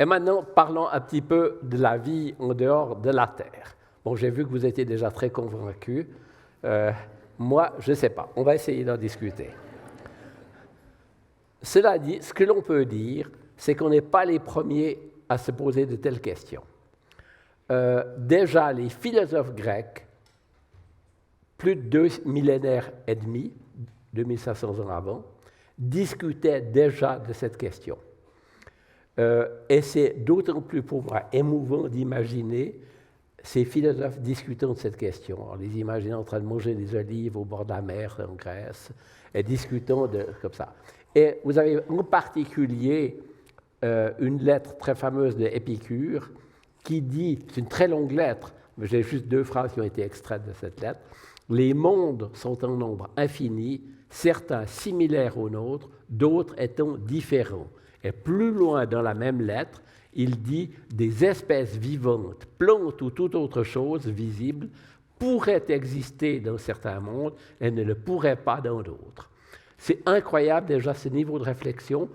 Et maintenant, parlons un petit peu de la vie en dehors de la Terre. Bon, j'ai vu que vous étiez déjà très convaincus. Moi, je ne sais pas. On va essayer d'en discuter. Cela dit, ce que l'on peut dire, c'est qu'on n'est pas les premiers à se poser de telles questions. Déjà, les philosophes grecs, plus de 2 millénaires et demi, 2500 ans avant, discutaient déjà de cette question. Et c'est d'autant plus pour moi émouvant d'imaginer ces philosophes discutant de cette question, en les imaginant en train de manger des olives au bord de la mer en Grèce, et discutant comme ça. Et vous avez en particulier une lettre très fameuse d'Épicure qui dit, c'est une très longue lettre, mais j'ai juste 2 phrases qui ont été extraites de cette lettre, « Les mondes sont en nombre infini, certains similaires aux nôtres, d'autres étant différents. » Et plus loin dans la même lettre, il dit « Des espèces vivantes, plantes ou toute autre chose visible, pourraient exister dans certains mondes et ne le pourraient pas dans d'autres. » C'est incroyable déjà ce niveau de réflexion.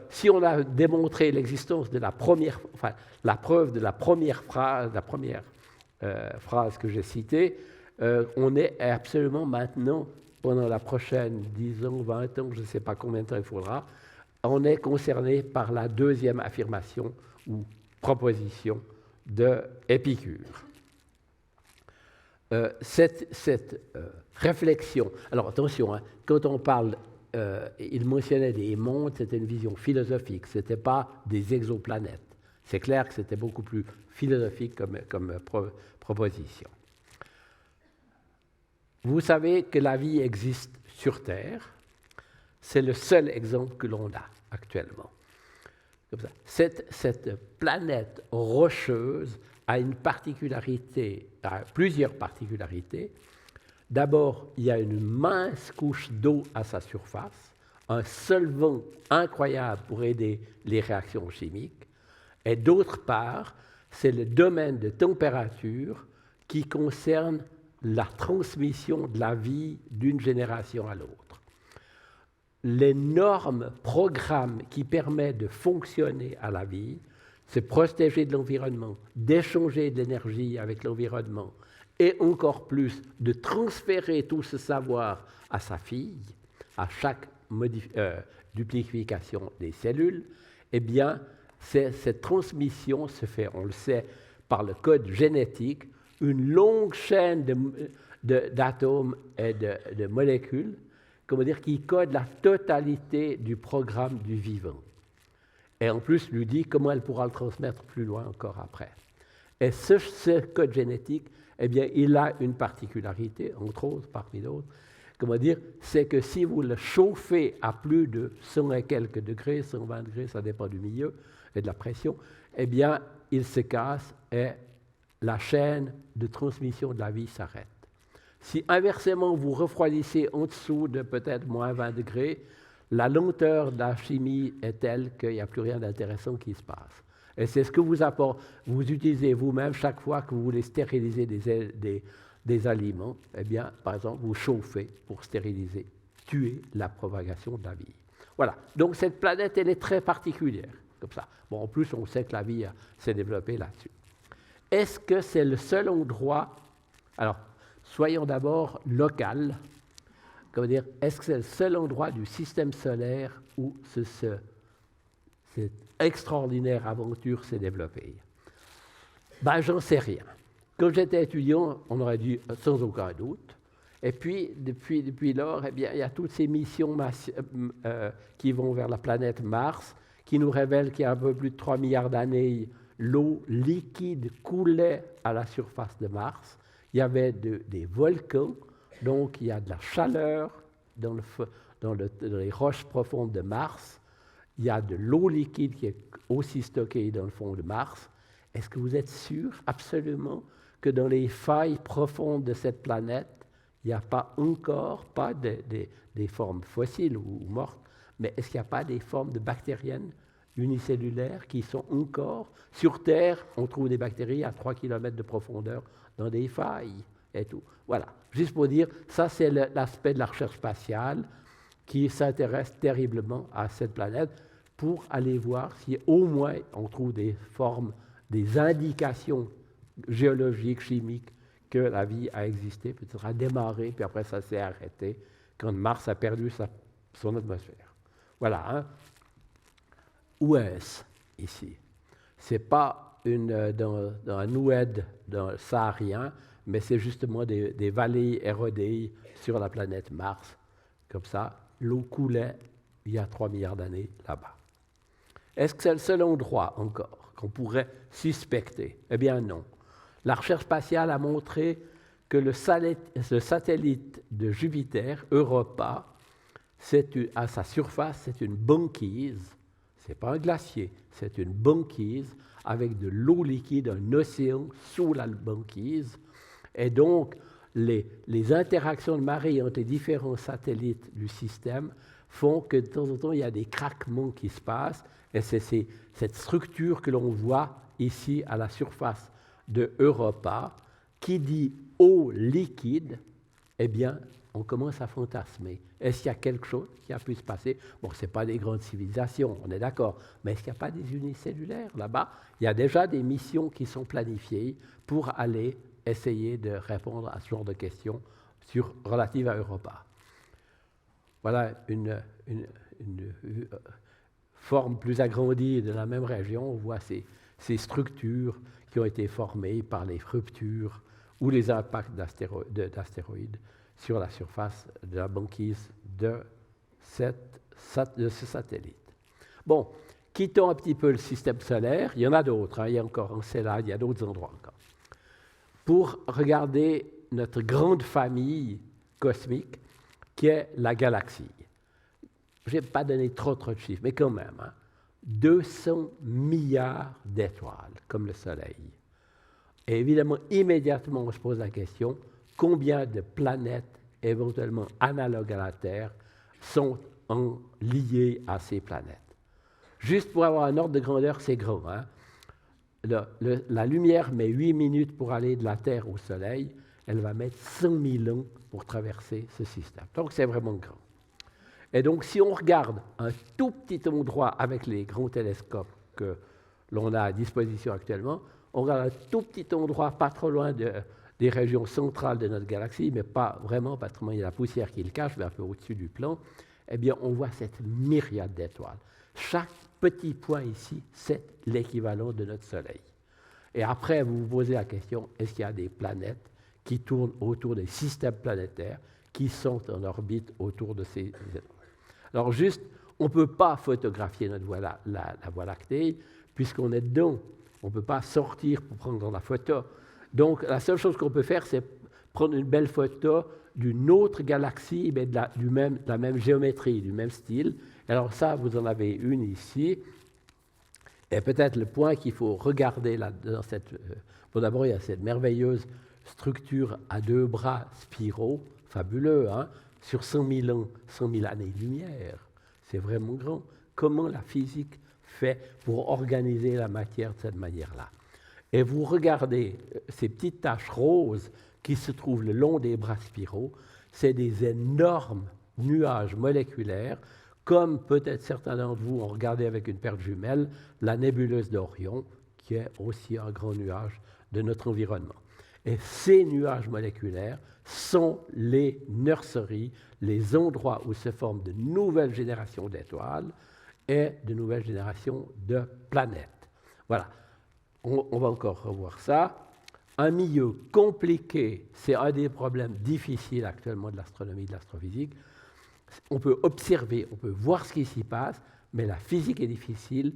Si on a démontré l'existence de la première, enfin la preuve de la première phrase que j'ai citée, on est absolument maintenant, pendant la prochaine 10 ans, 20 ans, je ne sais pas combien de temps il faudra, on est concerné par la deuxième affirmation ou proposition de Épicure. Cette réflexion, alors attention, hein, quand on parle, il mentionnait des mondes, c'était une vision philosophique, ce n'était pas des exoplanètes. C'est clair que c'était beaucoup plus philosophique comme proposition. Vous savez que la vie existe sur Terre, c'est le seul exemple que l'on a actuellement. Comme ça. Cette planète rocheuse a une particularité, a plusieurs particularités. D'abord, il y a une mince couche d'eau à sa surface, un solvant incroyable pour aider les réactions chimiques. Et d'autre part, c'est le domaine de température qui concerne la transmission de la vie d'une génération à l'autre. L'énorme programme qui permet de fonctionner à la vie, c'est protéger de l'environnement, d'échanger de l'énergie avec l'environnement et encore plus de transférer tout ce savoir à sa fille, à chaque duplication des cellules, eh bien, cette transmission se fait, on le sait, par le code génétique, une longue chaîne d'atomes et de molécules, comment dire, qui code la totalité du programme du vivant. Et en plus, lui dit comment elle pourra le transmettre plus loin encore après. Et ce code génétique, eh bien, il a une particularité, entre autres, parmi d'autres, comment dire, c'est que si vous le chauffez à plus de 100 et quelques degrés, 120 degrés, ça dépend du milieu et de la pression, eh bien, il se casse et la chaîne de transmission de la vie s'arrête. Si inversement vous refroidissez en dessous de peut-être moins 20 degrés, la lenteur de la chimie est telle qu'il n'y a plus rien d'intéressant qui se passe. Et c'est ce que vous utilisez vous-même chaque fois que vous voulez stériliser des aliments. Eh bien, par exemple, vous chauffez pour stériliser, tuer la propagation de la vie. Voilà. Donc cette planète, elle est très particulière, comme ça. Bon, en plus, on sait que la vie s'est développée là-dessus. Est-ce que c'est le seul endroit... Alors, soyons d'abord local. Comment dire, est-ce que c'est le seul endroit du système solaire où cette extraordinaire aventure s'est développée? Ben, j'en sais rien. Quand j'étais étudiant, on aurait dit sans aucun doute. Et puis, depuis lors, eh bien, il y a toutes ces missions qui vont vers la planète Mars, qui nous révèlent qu'il y a un peu plus de 3 milliards d'années, l'eau liquide coulait à la surface de Mars. Il y avait des volcans, donc il y a de la chaleur dans les roches profondes de Mars. Il y a de l'eau liquide qui est aussi stockée dans le fond de Mars. Est-ce que vous êtes sûr, absolument, que dans les failles profondes de cette planète, il n'y a pas encore, pas des formes fossiles ou mortes, mais est-ce qu'il n'y a pas des formes de bactériennes unicellulaires qui sont encore... Sur Terre, on trouve des bactéries à 3 km de profondeur dans des failles et tout. Voilà, juste pour dire, ça c'est l'aspect de la recherche spatiale qui s'intéresse terriblement à cette planète pour aller voir si au moins on trouve des formes, des indications géologiques, chimiques, que la vie a existé, peut-être a démarré, puis après ça s'est arrêté, quand Mars a perdu son atmosphère. Voilà. Hein. Où est-ce ici? Ce n'est pas dans un oued d'un saharien, mais c'est justement des vallées érodées sur la planète Mars. Comme ça, l'eau coulait il y a 3 milliards d'années là-bas. Est-ce que c'est le seul endroit encore qu'on pourrait suspecter? Eh bien non. La recherche spatiale a montré que le satellite de Jupiter, Europa, à sa surface, c'est une banquise. Ce n'est pas un glacier, c'est une banquise avec de l'eau liquide, un océan sous la banquise. Et donc, les interactions de marée entre les différents satellites du système font que de temps en temps, il y a des craquements qui se passent. Et c'est cette structure que l'on voit ici à la surface de Europa, qui dit eau liquide, eh bien, on commence à fantasmer. Est-ce qu'il y a quelque chose qui a pu se passer? Bon, ce n'est pas des grandes civilisations, on est d'accord, mais est-ce qu'il n'y a pas des unicellulaires là-bas? Il y a déjà des missions qui sont planifiées pour aller essayer de répondre à ce genre de questions relatives à Europa. Voilà une forme plus agrandie de la même région. On voit ces structures qui ont été formées par les ruptures ou les impacts d'astéroïdes sur la surface de la banquise de ce satellite. Bon, quittons un petit peu le système solaire. Il y en a d'autres, hein. Il y a encore Encelade, il y a d'autres endroits encore. Pour regarder notre grande famille cosmique qui est la galaxie. Je n'ai pas donné trop de chiffres, mais quand même, hein, 200 milliards d'étoiles, comme le Soleil. Et évidemment, immédiatement, on se pose la question, combien de planètes éventuellement analogues à la Terre sont liées à ces planètes? Juste pour avoir un ordre de grandeur, c'est grand. Hein? La lumière met 8 minutes pour aller de la Terre au Soleil, elle va mettre 100 000 ans pour traverser ce système. Donc c'est vraiment grand. Et donc si on regarde un tout petit endroit avec les grands télescopes que l'on a à disposition actuellement, on regarde un tout petit endroit pas trop loin des régions centrales de notre galaxie, mais pas vraiment, parce qu'il y a la poussière qui le cache, mais un peu au-dessus du plan, eh bien on voit cette myriade d'étoiles. Chaque petit point ici, c'est l'équivalent de notre Soleil. Et après, vous vous posez la question, est-ce qu'il y a des planètes qui tournent autour des systèmes planétaires qui sont en orbite autour de ces étoiles? Alors juste, on ne peut pas photographier notre la Voie lactée, puisqu'on est dedans. On ne peut pas sortir pour prendre la photo. Donc la seule chose qu'on peut faire, c'est prendre une belle photo d'une autre galaxie, mais de la même géométrie, du même style. Alors ça, vous en avez une ici. Et peut-être le point qu'il faut regarder là, dans cette... Bon, d'abord, il y a cette merveilleuse structure à 2 bras spiraux, fabuleux, hein, sur 100 000 années-lumière. C'est vraiment grand. Comment la physique fait pour organiser la matière de cette manière-là? Et vous regardez ces petites taches roses qui se trouvent le long des bras spiraux, c'est des énormes nuages moléculaires, comme peut-être certains d'entre vous ont regardé avec une paire de jumelles la nébuleuse d'Orion, qui est aussi un grand nuage de notre environnement. Et ces nuages moléculaires sont les nurseries, les endroits où se forment de nouvelles générations d'étoiles et de nouvelles générations de planètes. Voilà, on va encore revoir ça. Un milieu compliqué, c'est un des problèmes difficiles actuellement de l'astronomie et de l'astrophysique. On peut observer, on peut voir ce qui s'y passe, mais la physique est difficile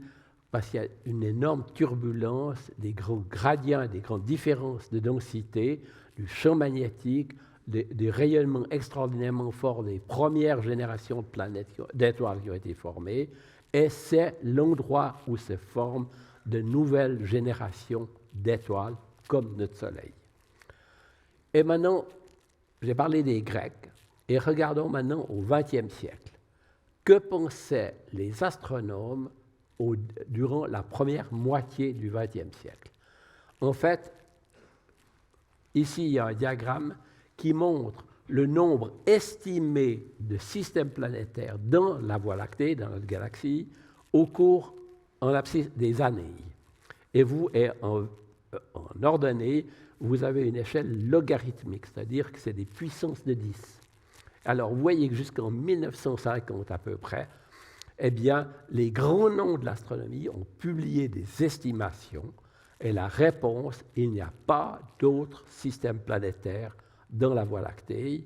parce qu'il y a une énorme turbulence, des grands gradients, des grandes différences de densité, du champ magnétique, des rayonnements extraordinairement forts des premières générations de planètes, d'étoiles qui ont été formées, et c'est l'endroit où se forment de nouvelles générations d'étoiles comme notre Soleil. Et maintenant, j'ai parlé des Grecs, et regardons maintenant au XXe siècle. Que pensaient les astronomes durant la première moitié du XXe siècle? En fait, ici, il y a un diagramme qui montre le nombre estimé de systèmes planétaires dans la Voie lactée, dans notre galaxie, au cours, en abscisse des années. Et vous, en ordonnée, vous avez une échelle logarithmique, c'est-à-dire que c'est des puissances de 10. Alors, vous voyez que jusqu'en 1950 à peu près, eh bien, les grands noms de l'astronomie ont publié des estimations, et la réponse, il n'y a pas d'autre système planétaire dans la Voie lactée,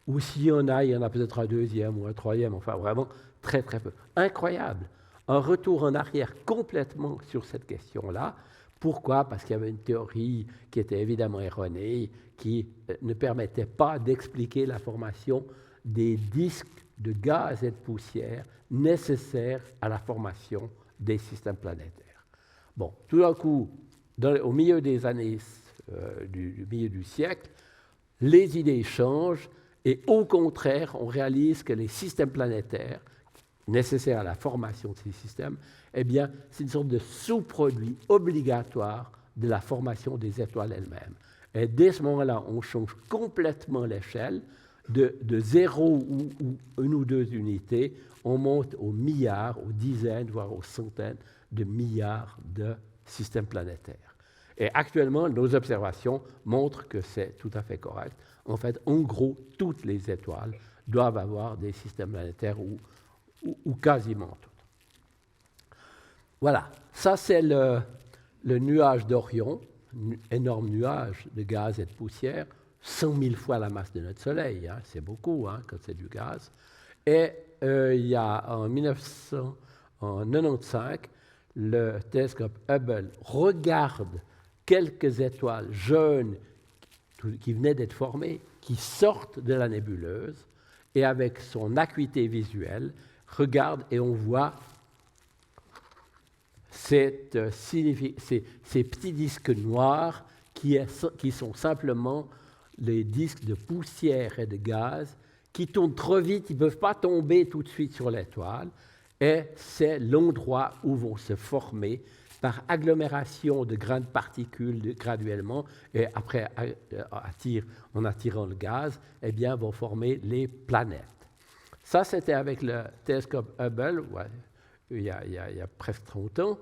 ou s'il y en a, il y en a peut-être un deuxième ou un troisième, enfin vraiment très très peu. Incroyable. Un retour en arrière complètement sur cette question-là. Pourquoi? Parce qu'il y avait une théorie qui était évidemment erronée, qui ne permettait pas d'expliquer la formation des disques de gaz et de poussière nécessaires à la formation des systèmes planétaires. Bon, tout d'un coup, au milieu des années du milieu du siècle, les idées changent et au contraire, on réalise que les systèmes planétaires nécessaires à la formation de ces systèmes, eh bien, c'est une sorte de sous-produit obligatoire de la formation des étoiles elles-mêmes. Et dès ce moment-là, on change complètement l'échelle de 0 ou 1 ou 2 unités, on monte aux milliards, aux dizaines, voire aux centaines de milliards de systèmes planétaires. Et actuellement, nos observations montrent que c'est tout à fait correct. En fait, en gros, toutes les étoiles doivent avoir des systèmes planétaires ou quasiment toutes. Voilà, ça c'est le nuage d'Orion, un énorme nuage de gaz et de poussière, 100 000 fois la masse de notre Soleil, hein, c'est beaucoup quand c'est du gaz. Et il y a en 1995, le télescope Hubble regarde quelques étoiles jeunes qui venaient d'être formées, qui sortent de la nébuleuse, et avec son acuité visuelle, regarde et on voit ces petits disques noirs qui sont simplement les disques de poussière et de gaz qui tournent trop vite, ils ne peuvent pas tomber tout de suite sur l'étoile, et c'est l'endroit où vont se former par agglomération de grains de particules graduellement, et après, en attirant le gaz, eh bien, vont former les planètes. Ça, c'était avec le télescope Hubble, il y a presque 30 ans.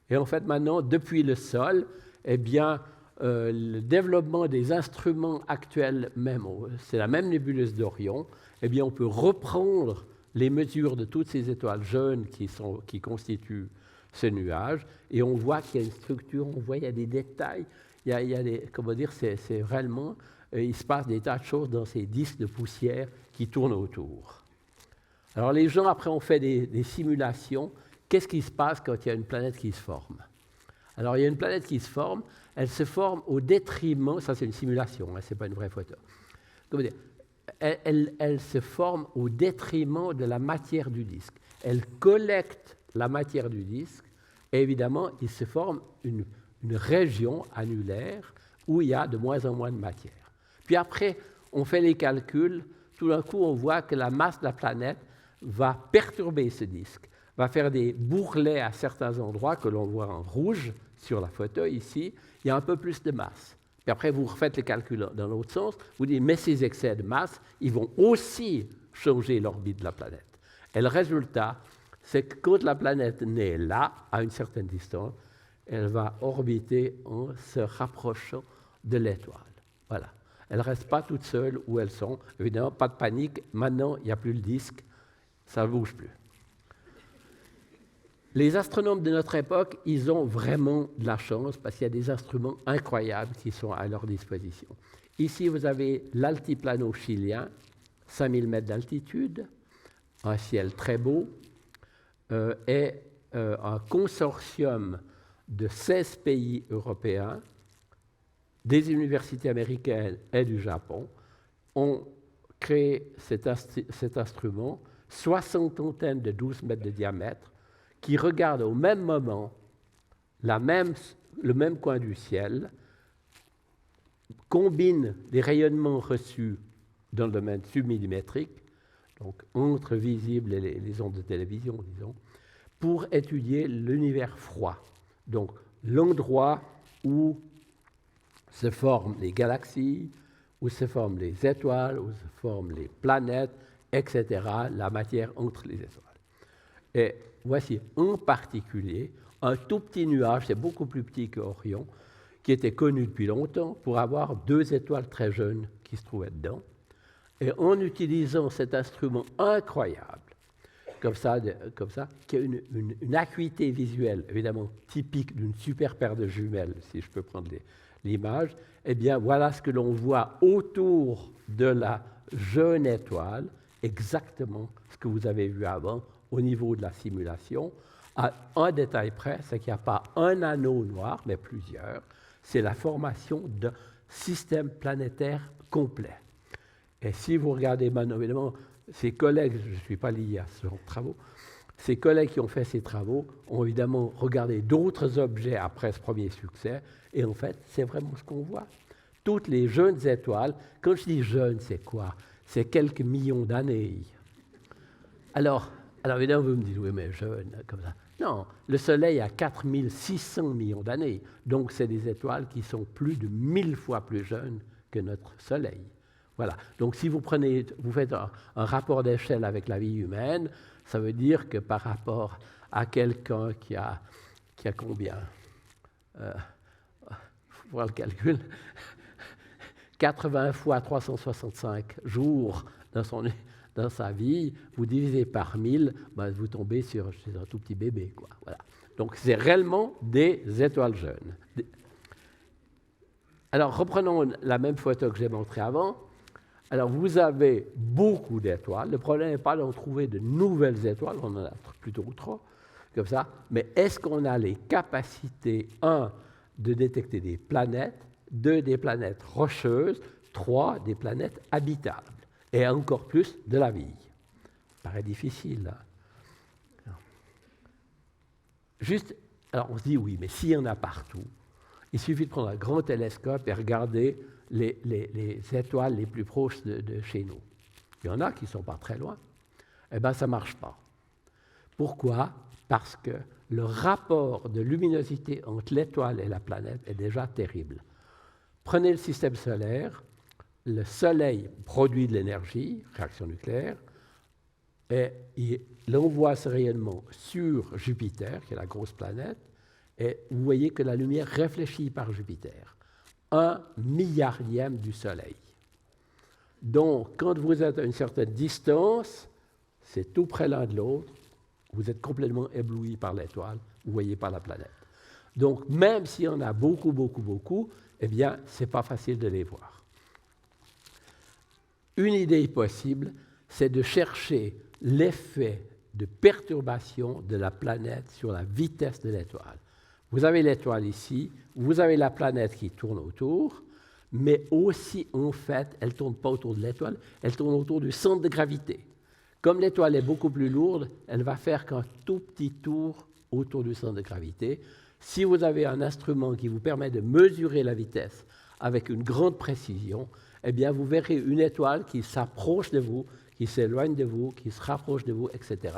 Et en fait, maintenant, depuis le sol, eh bien, le développement des instruments actuels, même, c'est la même nébuleuse d'Orion, eh bien, on peut reprendre les mesures de toutes ces étoiles jeunes qui constituent ce nuage, et on voit qu'il y a une structure, on voit qu'il y a des détails, il y a des, comment dire, c'est réellement, il se passe des tas de choses dans ces disques de poussière qui tournent autour. Alors les gens, après, ont fait des simulations. Qu'est-ce qui se passe quand il y a une planète qui se forme? Alors il y a une planète qui se forme, elle se forme au détriment, ça c'est une simulation, hein, ce n'est pas une vraie photo. Comment dire? Elle se forme au détriment de la matière du disque. Elle collecte la matière du disque, et évidemment, il se forme une région annulaire où il y a de moins en moins de matière. Puis après, on fait les calculs, tout d'un coup, on voit que la masse de la planète va perturber ce disque, va faire des bourrelets à certains endroits que l'on voit en rouge sur la photo ici, il y a un peu plus de masse. Puis après, vous refaites les calculs dans l'autre sens, vous dites, mais ces excès de masse, ils vont aussi changer l'orbite de la planète. Et le résultat, c'est que quand la planète naît là, à une certaine distance, elle va orbiter en se rapprochant de l'étoile. Voilà. Elle ne reste pas toute seule où elles sont. Évidemment, pas de panique. Maintenant, il n'y a plus le disque. Ça ne bouge plus. Les astronomes de notre époque, ils ont vraiment de la chance parce qu'il y a des instruments incroyables qui sont à leur disposition. Ici, vous avez l'altiplano chilien, 5000 mètres d'altitude, un ciel très beau, et un consortium de 16 pays européens, des universités américaines et du Japon, ont créé cet instrument, 60 antennes de 12 mètres de diamètre, qui regarde au même moment le même coin du ciel, combine les rayonnements reçus dans le domaine submillimétrique, donc entre visible et les ondes de télévision, disons, pour étudier l'univers froid, donc l'endroit où se forment les galaxies, où se forment les étoiles, où se forment les planètes, etc., la matière entre les étoiles. Et voici en particulier un tout petit nuage, c'est beaucoup plus petit que Orion, qui était connu depuis longtemps pour avoir 2 étoiles très jeunes qui se trouvaient dedans. Et en utilisant cet instrument incroyable, comme ça qui a une acuité visuelle, évidemment typique d'une super paire de jumelles, si je peux prendre l'image, eh bien voilà ce que l'on voit autour de la jeune étoile, exactement ce que vous avez vu avant au niveau de la simulation. À un détail près, c'est qu'il n'y a pas un anneau noir, mais plusieurs. C'est la formation d'un système planétaire complet. Et si vous regardez maintenant, évidemment, ces collègues, je ne suis pas lié à ce genre de travaux, ces collègues qui ont fait ces travaux ont évidemment regardé d'autres objets après ce premier succès, et en fait, c'est vraiment ce qu'on voit. Toutes les jeunes étoiles, quand je dis jeunes, c'est quoi? C'est quelques millions d'années. Alors évidemment, vous me dites, oui, mais jeune, comme ça. Non, le Soleil a 4600 millions d'années, donc c'est des étoiles qui sont plus de 1000 fois plus jeunes que notre Soleil. Voilà. Donc si vous faites un rapport d'échelle avec la vie humaine, ça veut dire que par rapport à quelqu'un qui a combien faut voir le calcul, 80 fois 365 jours dans sa vie, vous divisez par 1000, ben vous tombez sur un tout petit bébé, quoi. Voilà. Donc c'est réellement des étoiles jeunes. Alors reprenons la même photo que j'ai montrée avant. Alors, vous avez beaucoup d'étoiles. Le problème n'est pas d'en trouver de nouvelles étoiles, on en a plutôt 3, comme ça. Mais est-ce qu'on a les capacités, 1, de détecter des planètes, 2, des planètes rocheuses, 3, des planètes habitables, et encore plus de la vie? Ça paraît difficile. Hein? Juste, alors on se dit, oui, mais s'il y en a partout, il suffit de prendre un grand télescope et regarder les étoiles les plus proches de chez nous. Il y en a qui ne sont pas très loin. Eh bien, ça ne marche pas. Pourquoi? Parce que le rapport de luminosité entre l'étoile et la planète est déjà terrible. Prenez le système solaire, le Soleil produit de l'énergie, réaction nucléaire, et il envoie ce rayonnement sur Jupiter, qui est la grosse planète, et vous voyez que la lumière réfléchit par Jupiter. 1 milliardième du Soleil. Donc, quand vous êtes à une certaine distance, c'est tout près l'un de l'autre, vous êtes complètement ébloui par l'étoile, vous ne voyez pas la planète. Donc, même s'il y en a beaucoup, beaucoup, beaucoup, eh bien, ce n'est pas facile de les voir. Une idée possible, c'est de chercher l'effet de perturbation de la planète sur la vitesse de l'étoile. Vous avez l'étoile ici, vous avez la planète qui tourne autour, mais aussi, en fait, elle ne tourne pas autour de l'étoile, elle tourne autour du centre de gravité. Comme l'étoile est beaucoup plus lourde, elle va faire qu'un tout petit tour autour du centre de gravité. Si vous avez un instrument qui vous permet de mesurer la vitesse avec une grande précision, eh bien, vous verrez une étoile qui s'approche de vous, qui s'éloigne de vous, qui se rapproche de vous, etc.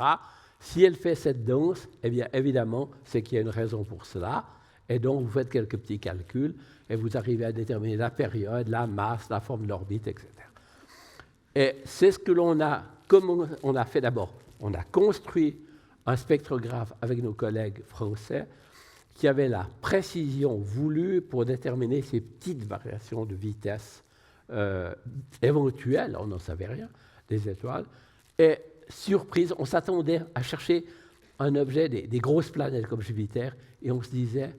Si elle fait cette danse, eh bien, évidemment, c'est qu'il y a une raison pour cela. Et donc, vous faites quelques petits calculs et vous arrivez à déterminer la période, la masse, la forme de l'orbite, etc. Et c'est ce que l'on a, comme on a fait d'abord. On a construit un spectrographe avec nos collègues français qui avait la précision voulue pour déterminer ces petites variations de vitesse éventuelles, on n'en savait rien, des étoiles. Et surprise, on s'attendait à chercher un objet, des grosses planètes comme Jupiter, et on se disait,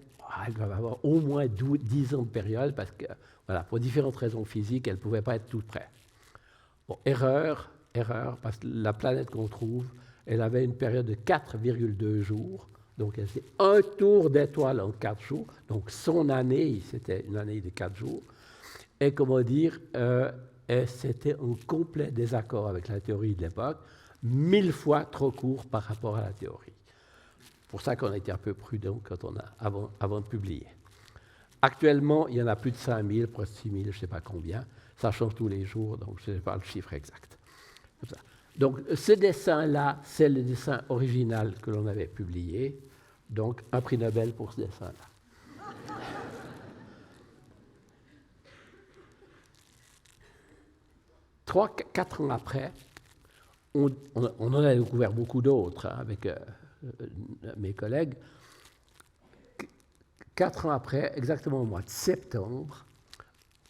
elles doivent avoir au moins 10 ans de période, parce que, voilà, pour différentes raisons physiques, elles ne pouvaient pas être toutes près. Bon, erreur, parce que la planète qu'on trouve, elle avait une période de 4,2 jours, donc elle faisait un tour d'étoile en 4 jours, donc son année, c'était une année de 4 jours, et comment dire, c'était en complet désaccord avec la théorie de l'époque, 1000 fois trop court par rapport à la théorie. C'est pour ça qu'on a été un peu prudent avant de publier. Actuellement, il y en a plus de 5000, presque 6000, je ne sais pas combien. Ça change tous les jours, donc je ne sais pas le chiffre exact. Donc ce dessin-là, c'est le dessin original que l'on avait publié. Donc un prix Nobel pour ce dessin-là. 3-4 ans après, on en a découvert beaucoup d'autres avec mes collègues. 4 ans après, exactement au mois de septembre,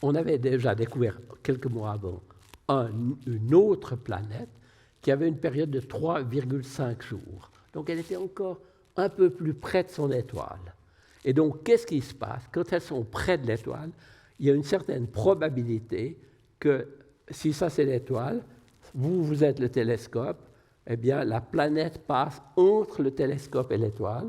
on avait déjà découvert, quelques mois avant, une autre planète qui avait une période de 3,5 jours. Donc elle était encore un peu plus près de son étoile. Et donc, qu'est-ce qui se passe? Quand elles sont près de l'étoile, il y a une certaine probabilité que, si ça c'est l'étoile, vous êtes le télescope, eh bien la planète passe entre le télescope et l'étoile.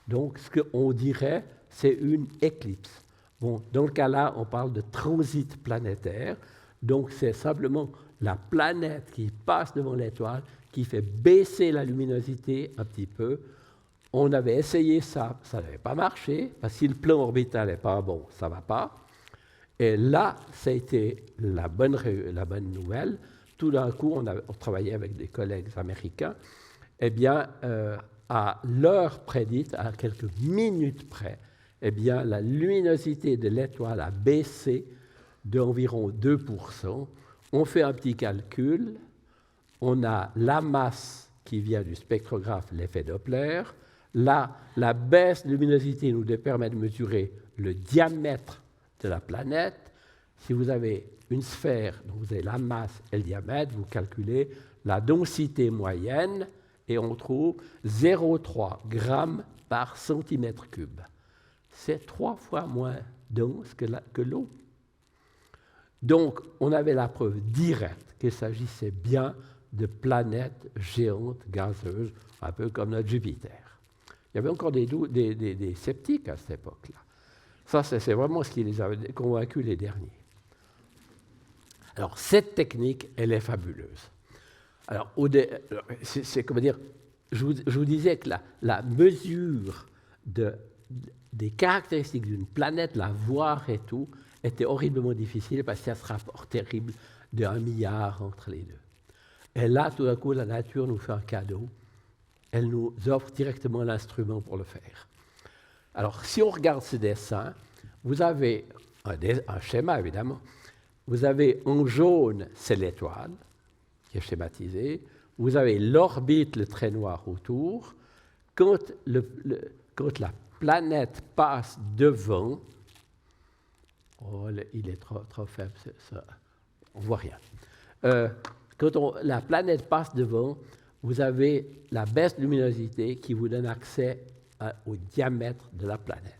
Donc, ce qu'on dirait, c'est une éclipse. Bon, dans le cas-là, on parle de transit planétaire. Donc, c'est simplement la planète qui passe devant l'étoile qui fait baisser la luminosité un petit peu. On avait essayé ça, ça n'avait pas marché, parce que si le plan orbital n'est pas bon, ça ne va pas. Et là, ça a été la bonne nouvelle. Tout d'un coup, on travaillait avec des collègues américains. Eh bien, à l'heure prédite, à quelques minutes près, eh bien, la luminosité de l'étoile a baissé d'environ 2%. On fait un petit calcul. On a la masse qui vient du spectrographe, l'effet Doppler. Là, la baisse de luminosité nous permet de mesurer le diamètre de la planète. Si vous avez une sphère, donc vous avez la masse et le diamètre, vous calculez la densité moyenne et on trouve 0,3 grammes par centimètre cube. C'est 3 fois moins dense que l'eau. Donc, on avait la preuve directe qu'il s'agissait bien de planètes géantes gazeuses, un peu comme notre Jupiter. Il y avait encore des sceptiques à cette époque-là. Ça, c'est vraiment ce qui les avait convaincus les derniers. Alors, cette technique, elle est fabuleuse. Alors, c'est comment dire, je vous disais que la mesure des caractéristiques d'une planète, la voir et tout, était horriblement difficile parce qu'il y a ce rapport terrible de 1 milliard entre les deux. Et là, tout d'un coup, la nature nous fait un cadeau. Elle nous offre directement l'instrument pour le faire. Alors, si on regarde ce dessin, vous avez un schéma, évidemment. Vous avez en jaune, c'est l'étoile, qui est schématisée. Vous avez l'orbite, le trait noir autour. Quand la planète passe devant, il est trop faible, ça, on ne voit rien. Quand la planète passe devant, vous avez la baisse de luminosité qui vous donne accès au diamètre de la planète.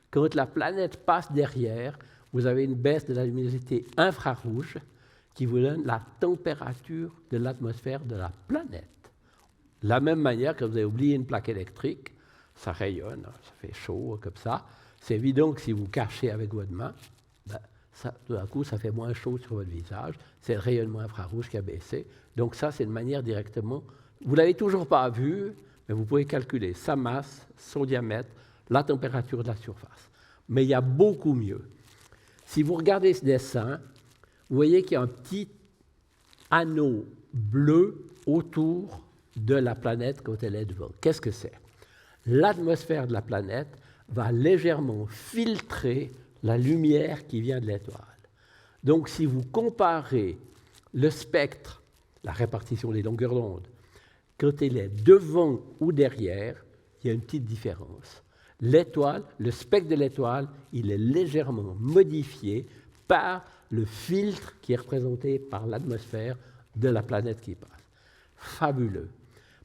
Quand la planète passe derrière, vous avez une baisse de la luminosité infrarouge qui vous donne la température de l'atmosphère de la planète. De la même manière que vous avez oublié une plaque électrique, ça rayonne, ça fait chaud comme ça. C'est évident que si vous cachez avec votre main, tout d'un coup, ça fait moins chaud sur votre visage. C'est le rayonnement infrarouge qui a baissé. Donc ça, c'est une manière directement... Vous ne l'avez toujours pas vu, mais vous pouvez calculer sa masse, son diamètre, la température de la surface. Mais il y a beaucoup mieux. Si vous regardez ce dessin, vous voyez qu'il y a un petit anneau bleu autour de la planète quand elle est devant. Qu'est-ce que c'est? L'atmosphère de la planète va légèrement filtrer la lumière qui vient de l'étoile. Donc, si vous comparez le spectre, la répartition des longueurs d'onde, quand elle est devant ou derrière, il y a une petite différence. L'étoile, le spectre de l'étoile, il est légèrement modifié par le filtre qui est représenté par l'atmosphère de la planète qui passe. Fabuleux.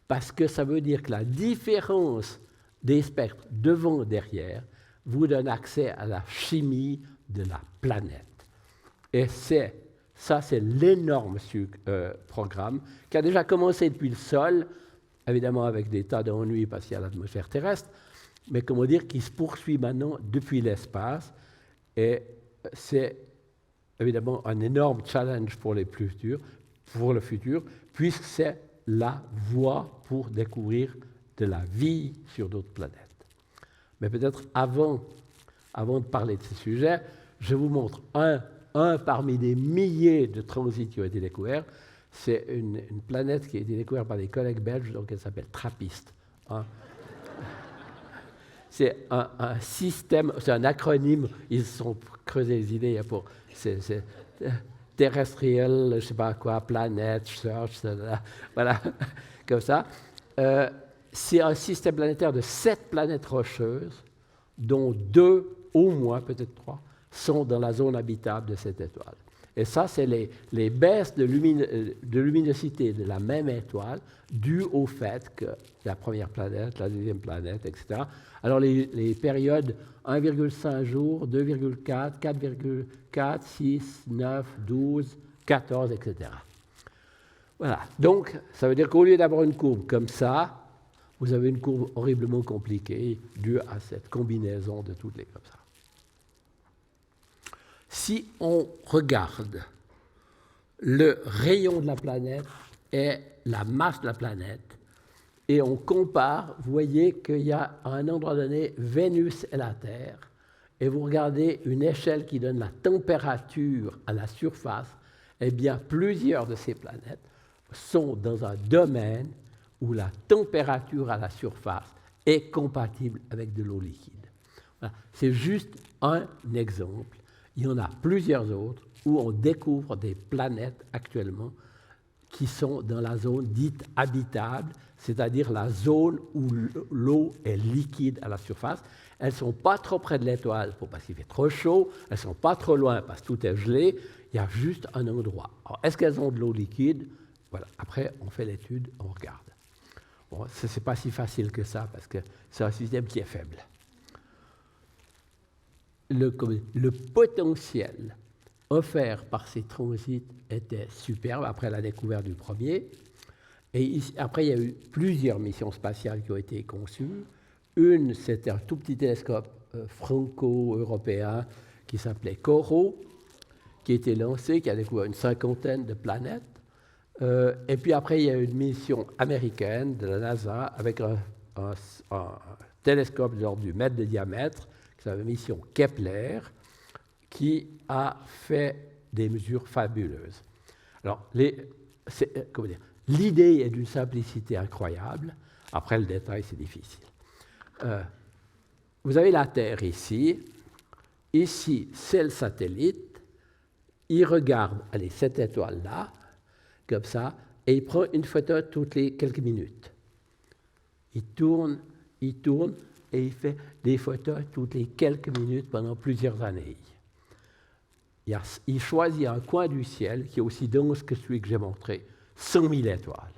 Parce que ça veut dire que la différence des spectres devant et derrière vous donne accès à la chimie de la planète. Et ça, c'est l'énorme programme qui a déjà commencé depuis le sol, évidemment avec des tas d'ennuis parce qu'il y a l'atmosphère terrestre, mais comment dire, qui se poursuit maintenant depuis l'espace. Et c'est évidemment un énorme challenge pour le futur, puisque c'est la voie pour découvrir de la vie sur d'autres planètes. Mais peut-être avant de parler de ces sujets, je vous montre un parmi des milliers de transits qui ont été découverts. C'est une planète qui a été découverte par des collègues belges, donc elle s'appelle TRAPPIST. Hein. C'est un système, c'est un acronyme, ils se sont creusés les idées pour... terrestrial, je ne sais pas quoi, planète, search, voilà, comme ça. C'est un système planétaire de 7 planètes rocheuses, dont 2, au moins, peut-être 3, sont dans la zone habitable de cette étoile. Et ça, c'est les baisses de luminosité de la même étoile dues au fait que la première planète, la deuxième planète, etc. Alors, les périodes 1,5 jours, 2,4, 4,4, 6, 9, 12, 14, etc. Voilà. Donc, ça veut dire qu'au lieu d'avoir une courbe comme ça, vous avez une courbe horriblement compliquée due à cette combinaison de toutes les comme ça. Si on regarde le rayon de la planète et la masse de la planète, et on compare, vous voyez qu'il y a à un endroit donné Vénus et la Terre, et vous regardez une échelle qui donne la température à la surface, eh bien plusieurs de ces planètes sont dans un domaine où la température à la surface est compatible avec de l'eau liquide. Voilà. C'est juste un exemple. Il y en a plusieurs autres où on découvre des planètes actuellement qui sont dans la zone dite habitable, c'est-à-dire la zone où l'eau est liquide à la surface. Elles ne sont pas trop près de l'étoile parce qu'il fait trop chaud, elles ne sont pas trop loin parce que tout est gelé, il y a juste un endroit. Alors, est-ce qu'elles ont de l'eau liquide? Voilà. Après, on fait l'étude, on regarde. Bon, ce n'est pas si facile que ça parce que c'est un système qui est faible. Le potentiel offert par ces transits était superbe après la découverte du premier. Et ici, après, il y a eu plusieurs missions spatiales qui ont été conçues. Une, c'était un tout petit télescope franco-européen qui s'appelait CORO, qui a été lancé, qui a découvert une 50aine de planètes. Et puis après, il y a eu une mission américaine de la NASA avec un télescope de l'ordre du mètre de diamètre, qui s'appelle la mission Kepler, qui a fait des mesures fabuleuses. Alors, l'idée est d'une simplicité incroyable. Après, le détail, c'est difficile. Vous avez la Terre ici. Ici, c'est le satellite. Il regarde, allez, cette étoile-là, comme ça, et il prend une photo toutes les quelques minutes. Il tourne, et il fait des photos toutes les quelques minutes pendant plusieurs années. Il choisit un coin du ciel qui est aussi dense que celui que j'ai montré, 100 000 étoiles.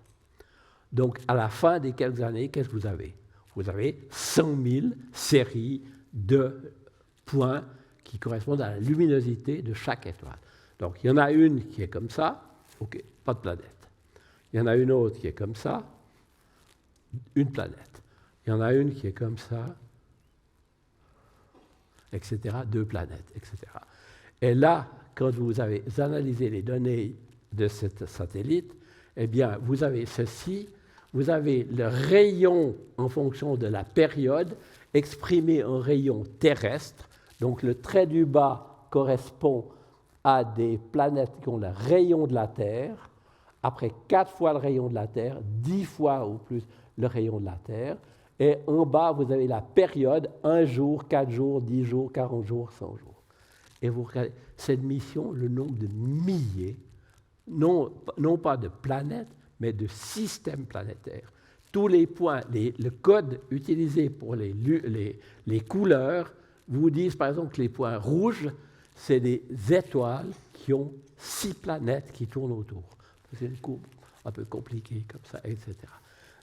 Donc, à la fin des quelques années, qu'est-ce que vous avez? Vous avez 100 000 séries de points qui correspondent à la luminosité de chaque étoile. Donc, il y en a une qui est comme ça, OK, pas de planète. Il y en a une autre qui est comme ça, une planète. Il y en a une qui est comme ça, etc., 2 planètes, etc. Et là, quand vous avez analysé les données de ce satellite, eh bien, vous avez ceci, vous avez le rayon en fonction de la période exprimé en rayon terrestre. Donc, le trait du bas correspond à des planètes qui ont le rayon de la Terre, après 4 fois le rayon de la Terre, 10 fois ou plus le rayon de la Terre, et en bas, vous avez la période, 1 jour, 4 jours, 10 jours, 40 jours, 100 jours. Et vous regardez cette mission, le nombre de milliers, non pas de planètes, mais de systèmes planétaires. Tous les points, le code utilisé pour les couleurs vous disent par exemple que les points rouges, c'est des étoiles qui ont 6 planètes qui tournent autour. C'est une courbe un peu compliquée comme ça, etc.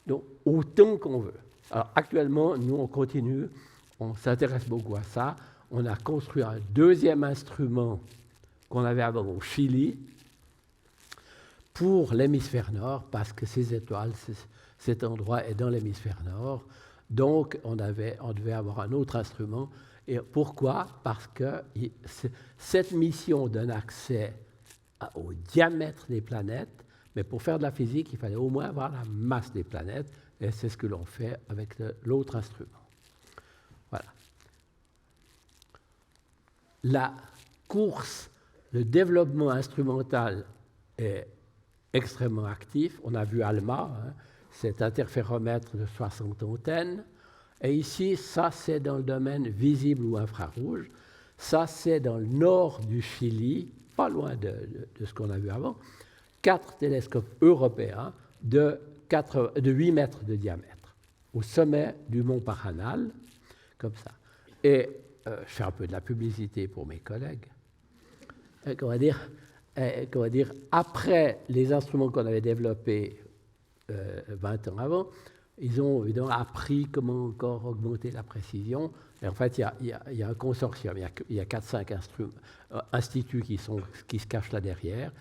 Donc, autant qu'on veut. Alors, actuellement, nous, on continue, on s'intéresse beaucoup à ça. On a construit un deuxième instrument qu'on avait avant au Chili pour l'hémisphère nord, parce que ces étoiles, cet endroit est dans l'hémisphère nord. Donc, on devait avoir un autre instrument. Et pourquoi? Parce que cette mission donne accès au diamètre des planètes, mais pour faire de la physique, il fallait au moins avoir la masse des planètes, et c'est ce que l'on fait avec l'autre instrument. Voilà. La course, le développement instrumental est extrêmement actif. On a vu ALMA, cet interféromètre de 60 antennes. Et ici, ça, c'est dans le domaine visible ou infrarouge. Ça, c'est dans le nord du Chili, pas loin de ce qu'on a vu avant, 4 télescopes européens de 8 mètres de diamètre, au sommet du mont Paranal, comme ça. Et je fais un peu de la publicité pour mes collègues. Comment dire, après les instruments qu'on avait développés 20 ans avant, ils ont évidemment appris comment encore augmenter la précision. Et en fait, il y a un consortium, il y a 4-5 instituts qui se cachent là derrière,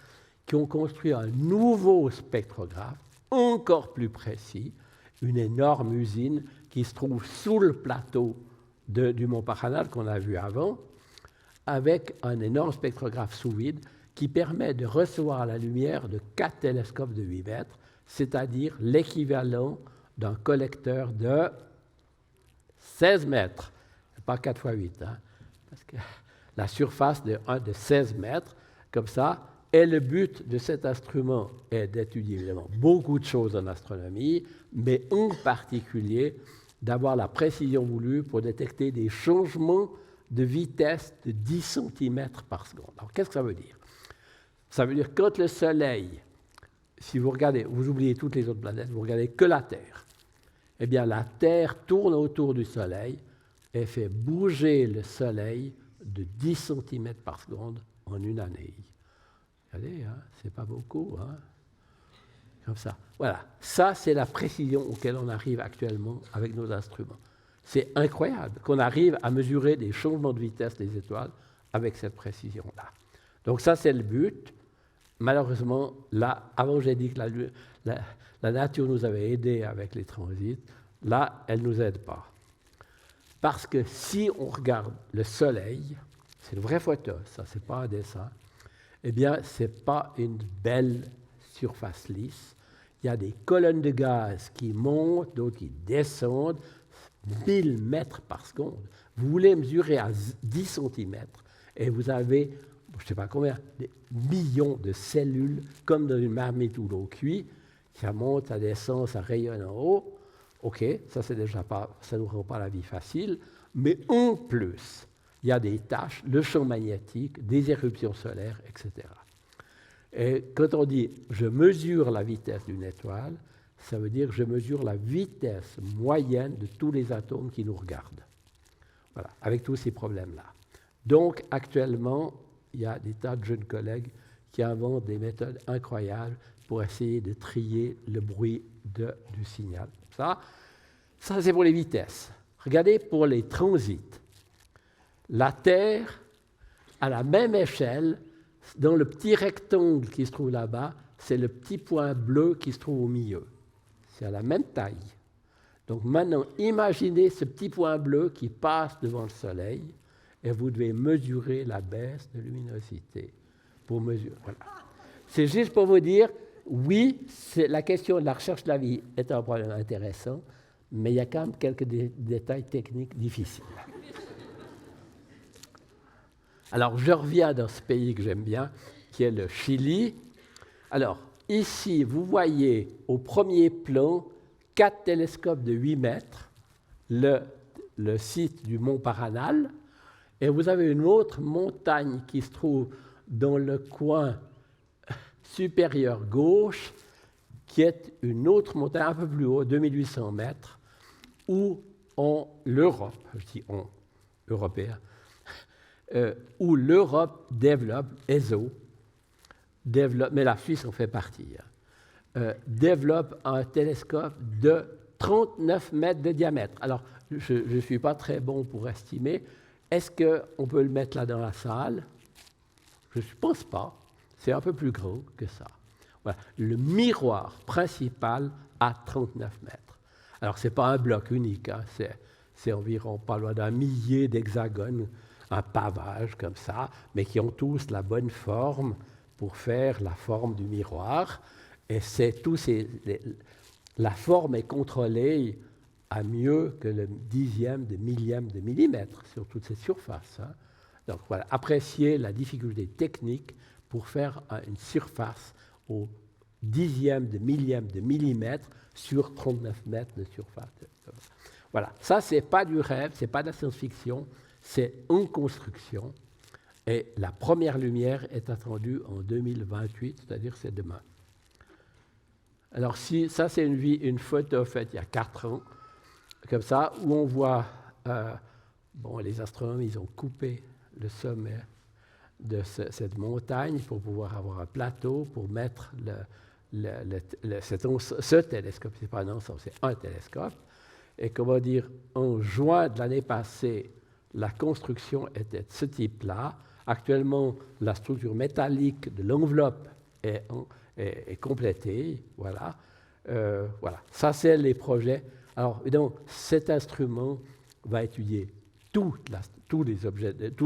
qui ont construit un nouveau spectrographe, encore plus précis, une énorme usine qui se trouve sous le plateau du mont Paranal qu'on a vu avant, avec un énorme spectrographe sous vide qui permet de recevoir la lumière de 4 télescopes de 8 mètres, c'est-à-dire l'équivalent d'un collecteur de 16 mètres, pas 4 fois 8, hein, parce que la surface de 16 mètres, comme ça. Et le but de cet instrument est d'étudier évidemment beaucoup de choses en astronomie, mais en particulier d'avoir la précision voulue pour détecter des changements de vitesse de 10 cm par seconde. Alors, qu'est-ce que ça veut dire? Ça veut dire que quand le Soleil, si vous regardez, vous oubliez toutes les autres planètes, vous regardez que la Terre, eh bien la Terre tourne autour du Soleil et fait bouger le Soleil de 10 cm par seconde en une année. Regardez, hein, c'est pas beaucoup, hein? Comme ça. Voilà, ça c'est la précision auquel on arrive actuellement avec nos instruments. C'est incroyable qu'on arrive à mesurer des changements de vitesse des étoiles avec cette précision-là. Donc ça c'est le but. Malheureusement, là, avant j'ai dit que la nature nous avait aidés avec les transits, là elle ne nous aide pas. Parce que si on regarde le Soleil, c'est une vraie photo, ça c'est pas un dessin, eh bien ce n'est pas une belle surface lisse. Il y a des colonnes de gaz qui montent, d'autres qui descendent, 1000 mètres par seconde. Vous voulez mesurer à 10 cm et vous avez, je ne sais pas combien, des millions de cellules, comme dans une marmite ou l'eau cuit, ça monte, ça descend, ça rayonne en haut. OK, ça c'est déjà pas, ça ne nous rend pas la vie facile, mais en plus, il y a des tâches, le champ magnétique, des éruptions solaires, etc. Et quand on dit « je mesure la vitesse d'une étoile », ça veut dire « je mesure la vitesse moyenne de tous les atomes qui nous regardent ». Voilà, avec tous ces problèmes-là. Donc, actuellement, il y a des tas de jeunes collègues qui inventent des méthodes incroyables pour essayer de trier le bruit du signal. Ça c'est pour les vitesses. Regardez pour les transits. La Terre, à la même échelle, dans le petit rectangle qui se trouve là-bas, c'est le petit point bleu qui se trouve au milieu. C'est à la même taille. Donc maintenant, imaginez ce petit point bleu qui passe devant le Soleil et vous devez mesurer la baisse de luminosité. Pour mesurer. Voilà. C'est juste pour vous dire, oui, la question de la recherche de la vie est un problème intéressant, mais il y a quand même quelques détails techniques difficiles. Alors, je reviens dans ce pays que j'aime bien, qui est le Chili. Alors, ici, vous voyez au premier plan 4 télescopes de 8 mètres, le site du mont Paranal, et vous avez une autre montagne qui se trouve dans le coin supérieur gauche, qui est une autre montagne un peu plus haut, 2800 mètres, où l'Europe, je dis on, européen, où l'Europe développe, ESO, mais la Suisse en fait partie, développe un télescope de 39 mètres de diamètre. Alors, je ne suis pas très bon pour estimer. Est-ce qu'on peut le mettre là dans la salle? Je ne pense pas. C'est un peu plus gros que ça. Voilà. Le miroir principal a 39 mètres. Alors, ce n'est pas un bloc unique, hein. C'est environ pas loin d'un millier d'hexagones, un pavage comme ça, mais qui ont tous la bonne forme pour faire la forme du miroir. Et la forme est contrôlée à mieux que le dixième de millième de millimètre sur toute cette surface, hein. Donc voilà, appréciez la difficulté technique pour faire une surface au dixième de millième de millimètre sur 39 mètres de surface. Voilà, ça c'est pas du rêve, c'est pas de la science-fiction, c'est en construction. Et la première lumière est attendue en 2028, c'est-à-dire c'est demain. Alors ça c'est une photo faite il y a 4 ans, comme ça, où on voit, les astronomes, ils ont coupé le sommet de cette montagne pour pouvoir avoir un plateau pour mettre ce télescope. C'est pas un ensemble, c'est un télescope. Et comment dire, en juin de l'année passée, la construction était de ce type-là. Actuellement, la structure métallique de l'enveloppe est complétée. Voilà. Voilà. Ça, c'est les projets. Alors, évidemment, cet instrument va étudier tous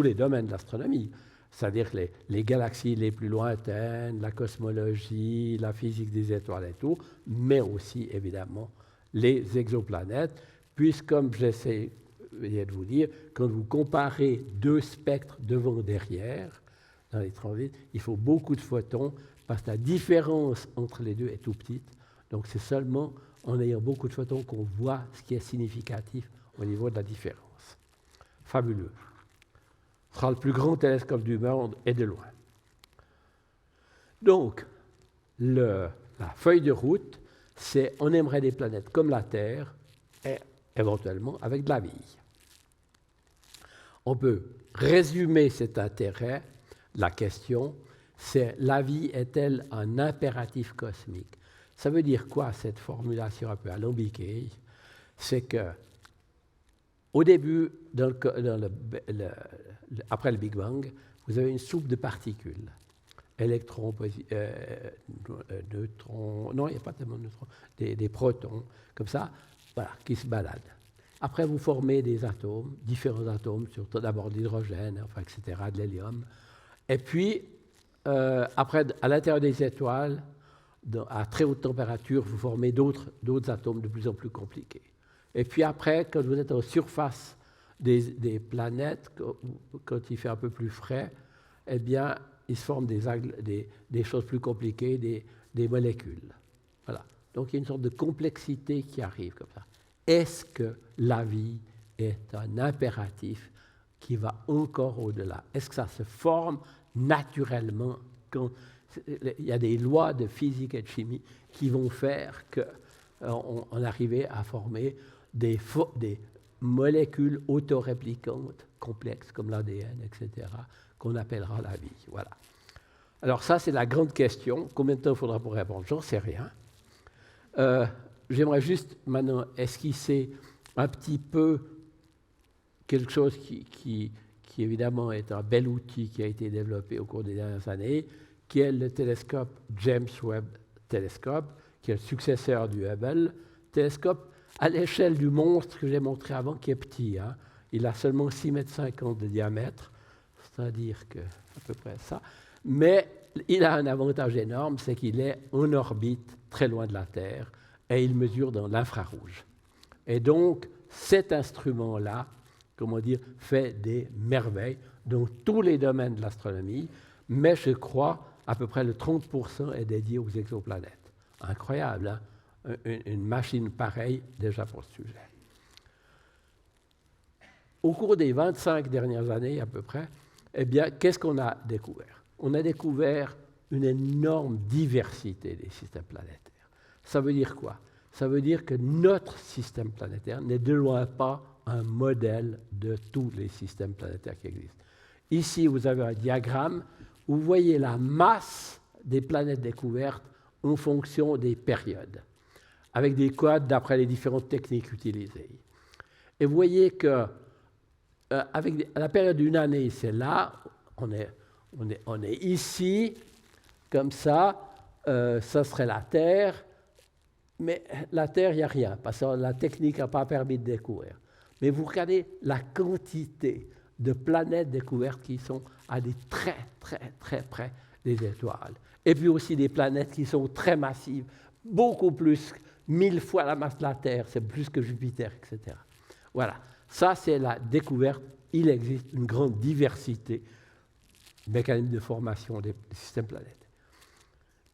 les domaines de l'astronomie, c'est-à-dire les galaxies les plus lointaines, la cosmologie, la physique des étoiles et tout, mais aussi, évidemment, les exoplanètes, puisque, comme j'essaie de vous dire, quand vous comparez 2 spectres devant et derrière, dans les transits, il faut beaucoup de photons, parce que la différence entre les deux est tout petite. Donc c'est seulement en ayant beaucoup de photons qu'on voit ce qui est significatif au niveau de la différence. Fabuleux. Ce sera le plus grand télescope du monde et de loin. Donc, la feuille de route, c'est on aimerait des planètes comme la Terre et éventuellement avec de la vie. On peut résumer cet intérêt, la question, c'est la vie est-elle un impératif cosmique? Ça veut dire quoi cette formulation un peu alambiquée? C'est que au début, après le Big Bang, vous avez une soupe de particules. Électrons, neutrons, non, il n'y a pas tellement de neutrons, des protons, comme ça, voilà, qui se baladent. Après, vous formez des atomes, différents atomes, surtout d'abord de l'hydrogène, enfin, etc., de l'hélium. Et puis, après, à l'intérieur des étoiles, à très haute température, vous formez d'autres atomes de plus en plus compliqués. Et puis après, quand vous êtes en surface des planètes, quand il fait un peu plus frais, eh bien, il se forme des choses plus compliquées, des molécules. Voilà. Donc il y a une sorte de complexité qui arrive comme ça. Est-ce que la vie est un impératif qui va encore au-delà? Est-ce que ça se forme naturellement quand il y a des lois de physique et de chimie qui vont faire qu'on arrive à former des molécules autoréplicantes complexes comme l'ADN, etc., qu'on appellera la vie. Voilà. Alors ça, c'est la grande question. Combien de temps il faudra pour répondre? J'en sais rien. J'aimerais juste maintenant esquisser un petit peu quelque chose qui évidemment est un bel outil qui a été développé au cours des dernières années, qui est le télescope James Webb Telescope, qui est le successeur du Hubble télescope à l'échelle du monstre que j'ai montré avant, qui est petit. Hein. Il a seulement 6,50 m de diamètre, c'est-à-dire que à peu près ça. Mais il a un avantage énorme, c'est qu'il est en orbite très loin de la Terre et il mesure dans l'infrarouge. Et donc, cet instrument-là, comment dire, fait des merveilles dans tous les domaines de l'astronomie, mais je crois à peu près le 30% est dédié aux exoplanètes. Incroyable, hein? Une machine pareille déjà pour ce sujet. Au cours des 25 dernières années à peu près, eh bien, qu'est-ce qu'on a découvert? On a découvert une énorme diversité des systèmes planétaires. Ça veut dire quoi? Ça veut dire que notre système planétaire n'est de loin pas un modèle de tous les systèmes planétaires qui existent. Ici, vous avez un diagramme où vous voyez la masse des planètes découvertes en fonction des périodes, avec des codes d'après les différentes techniques utilisées. Et vous voyez que à la période d'une année, c'est là, on est ici, comme ça, ça serait la Terre, mais la Terre, il n'y a rien, parce que la technique n'a pas permis de découvrir. Mais vous regardez la quantité de planètes découvertes qui sont à des très, très, très près des étoiles. Et puis aussi des planètes qui sont très massives, beaucoup plus, 1000 fois la masse de la Terre, c'est plus que Jupiter, etc. Voilà, ça c'est la découverte. Il existe une grande diversité de mécanismes de formation des systèmes planétaires.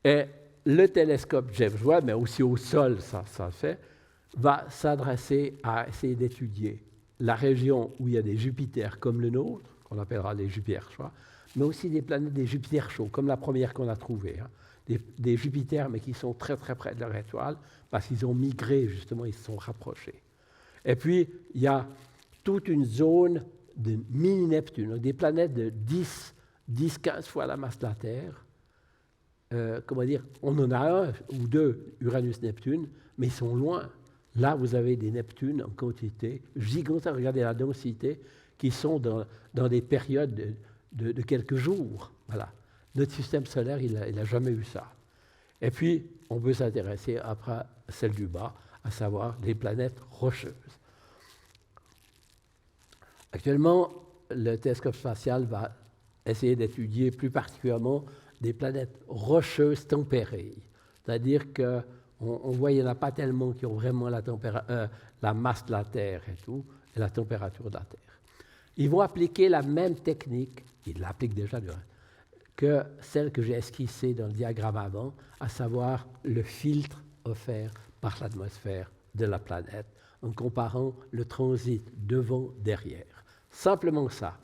Et le télescope James Webb, mais aussi au sol, ça fait, va s'adresser à essayer d'étudier la région où il y a des Jupiters comme le nôtre, qu'on appellera les Jupiters froids, mais aussi des planètes des Jupiters chauds, comme la première qu'on a trouvée. Des Jupiters, mais qui sont très très près de leur étoile, parce qu'ils ont migré, justement, ils se sont rapprochés. Et puis, il y a toute une zone de mini-Neptune, des planètes de 10-15 fois la masse de la Terre. On en a un ou deux, Uranus-Neptune, mais ils sont loin. Là, vous avez des Neptunes en quantité gigantesque. Regardez la densité, qui sont dans des périodes de quelques jours. Voilà. Notre système solaire, il n'a jamais eu ça. Et puis, on peut s'intéresser après à celle du bas, à savoir les planètes rocheuses. Actuellement, le télescope spatial va essayer d'étudier plus particulièrement des planètes rocheuses tempérées. C'est-à-dire qu'on voit qu'il n'y en a pas tellement qui ont vraiment la masse de la Terre et tout, et la température de la Terre. Ils vont appliquer la même technique, ils l'appliquent déjà que celle que j'ai esquissée dans le diagramme avant, à savoir le filtre offert par l'atmosphère de la planète, en comparant le transit devant-derrière. Simplement ça.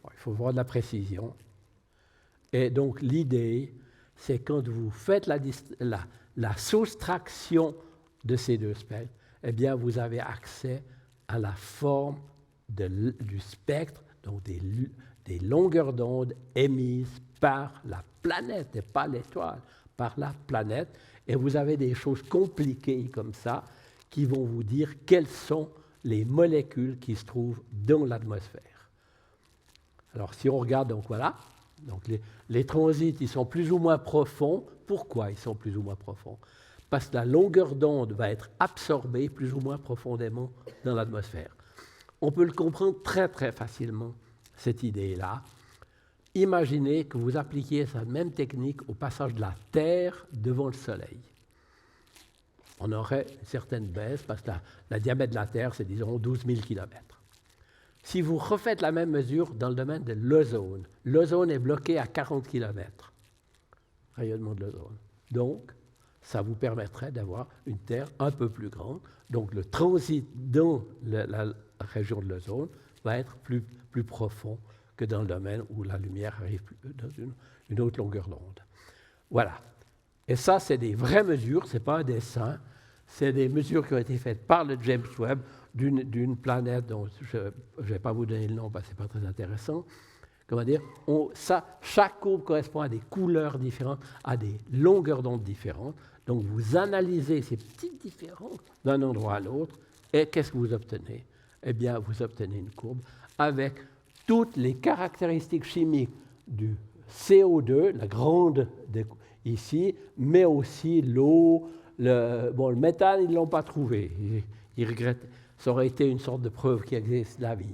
Bon, il faut voir de la précision. Et donc l'idée, c'est quand vous faites la soustraction de ces deux spectres, eh bien vous avez accès à la forme du spectre, donc des longueurs d'onde émises par la planète, et pas l'étoile, par la planète. Et vous avez des choses compliquées comme ça qui vont vous dire quelles sont les molécules qui se trouvent dans l'atmosphère. Alors, si on regarde, donc voilà, donc les transits, ils sont plus ou moins profonds. Pourquoi ils sont plus ou moins profonds? Parce que la longueur d'onde va être absorbée plus ou moins profondément dans l'atmosphère. On peut le comprendre très, très facilement, cette idée-là. Imaginez que vous appliquiez cette même technique au passage de la Terre devant le Soleil. On aurait une certaine baisse, parce que la diamètre de la Terre, c'est disons 12 000 km. Si vous refaites la même mesure dans le domaine de l'ozone est bloqué à 40 km, rayonnement de l'ozone. Donc, ça vous permettrait d'avoir une Terre un peu plus grande. Donc, le transit dans la région de l'ozone va être plus profond que dans le domaine où la lumière arrive dans une autre longueur d'onde. Voilà. Et ça, c'est des vraies mesures, ce n'est pas un dessin, c'est des mesures qui ont été faites par le James Webb d'une planète dont je ne vais pas vous donner le nom parce que ce n'est pas très intéressant. Comment dire, chaque courbe correspond à des couleurs différentes, à des longueurs d'onde différentes. Donc vous analysez ces petites différences d'un endroit à l'autre, et qu'est-ce que vous obtenez? Eh bien, vous obtenez une courbe avec toutes les caractéristiques chimiques du CO2, la grande ici, mais aussi l'eau, le méthane, ils ne l'ont pas trouvé. Ils regrettent. Ça aurait été une sorte de preuve qu'il existe la vie.